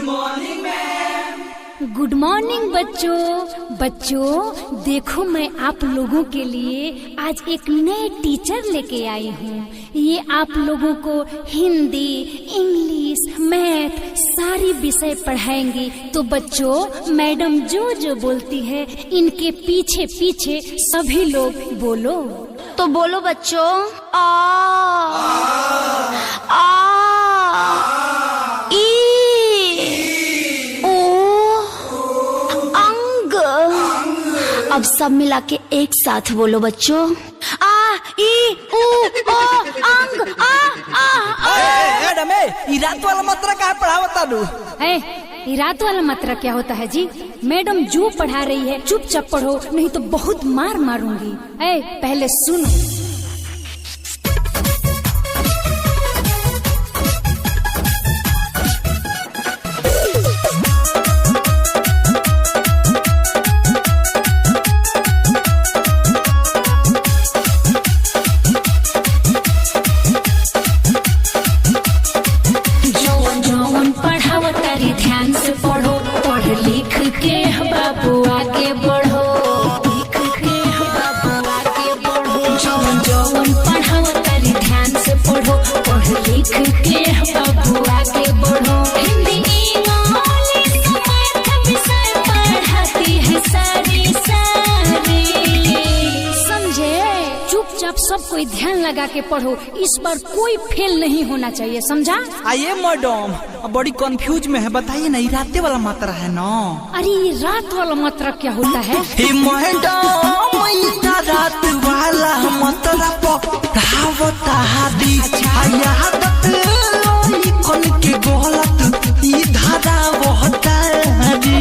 Morning ma'am. Good morning बच्चों देखो मैं आप लोगों के लिए आज एक नए टीचर लेके आई हूँ। ये आप लोगों को हिंदी, इंग्लिश, मैथ सारी विषय पढ़ाएंगी। तो बच्चों मैडम जो जो बोलती है इनके पीछे पीछे सभी लोग बोलो। तो बोलो बच्चों। आ आ अब सब मिला के एक साथ बोलो बच्चों। आ ई उ ओ अंग आ। मैडम ये रात वाला मात्रा क्या पढ़ावता दू? ये रात वाला मात्रा क्या होता है जी? मैडम जो पढ़ा रही है चुपचाप पढ़ो, नहीं तो बहुत मार मारूंगी। पहले सुनो। ध्यान से पढ़ो, पढ़ लिख के बाबू आगे बढ़ो, लिख के बाबू आगे बढ़ो। जौन जौन पढ़ाओ तारी ध्यान से पढ़ो, पढ़ लिख के बाबू आगे बढ़ो। हिंदी इंग्लिश मैथ विषय पढ़ाती है सारी समझे। चुपचाप सब कोई ध्यान लगा के पढ़ो, इस बार कोई फेल नहीं होना चाहिए, समझा? आइए मैडम बड़ी कंफ्यूज में है, बताइए ना ये रात वाला मात्रा है ना? अरे ये रात वाला मात्रा क्या होता है? मैडम रात वाला मात्रा पढ़ावता दी कौन के गलत ई धारा होता दी।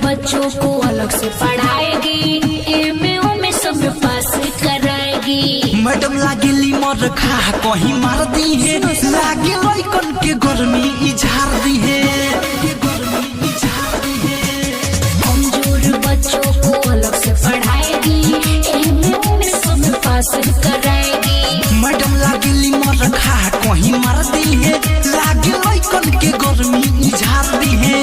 बच्चों को अलग से पढ़ाएगी, एमए में सब पास कराएगी। मैडम लागेली मर खा कहीं मार दी है, लागे लइकन के गर्मी इझार दी है। कमजोर बच्चों को अलग से पढ़ाएगी, एमए में सब पास कराएगी। मैडम लागेली मर खा कहीं मार दी है, लागे लइकन के गर्मी इझार दी है।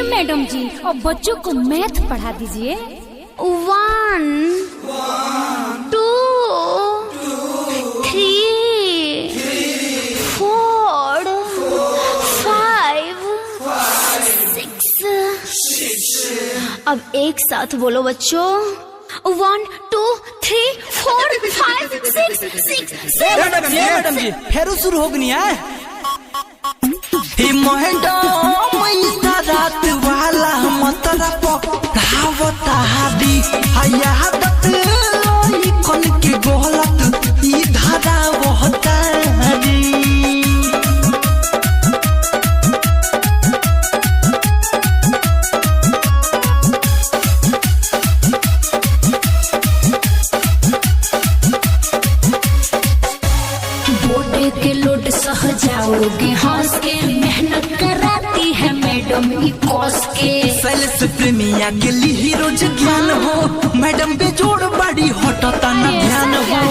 मैडम जी और बच्चों को मैथ पढ़ा दीजिए। 1 2 3 4 5 6। अब एक साथ बोलो बच्चों। 1 2 3 4 5 6। मैडम जी फिर शुरू हो गई है। रात वाला मात्रा पढ़ावता दी कौन के गलत ई धारा होता दी। बोर्ड के लोड सह जाओगे हंस के, मेहनत कराती है मैडम ई कस के। सेल्स प्रेमिया के लिए रोज ज्ञान हो, मैडम पे जोड़ बड़ी हटता ना ध्यान हो।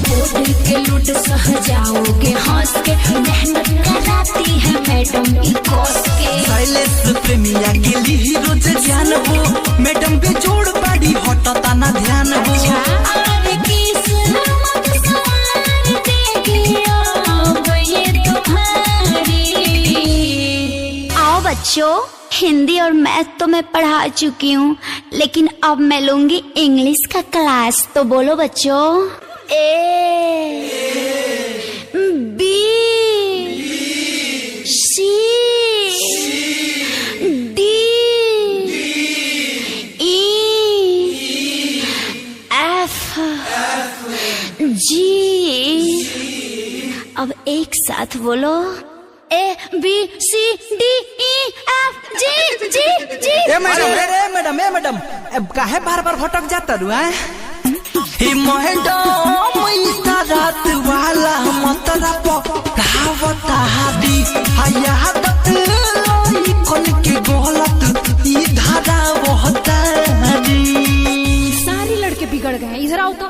बोर्ड के लोड सह जाओगे हंस के, मेहनत कराती है मैडम ई कस के। सेल्स प्रेमिया के लिए रोज ज्ञान हो, मैडम पे जोड़ बड़ी हटता ना ध्यान हो। बच्चों हिंदी और मैथ तो मैं पढ़ा चुकी हूँ, लेकिन अब मैं लूंगी इंग्लिश का क्लास। तो बोलो बच्चों। A B C D E F G। अब एक साथ बोलो। A B C D E F G G जी। मैडम काहे बार बार भटक जाता रू है? मैडम रात वाला मतरा पढ़ावता दी आदत कौन के गलत ई धारा बहता दी। सारे लड़के बिगड़ गए, इधर आओ तो।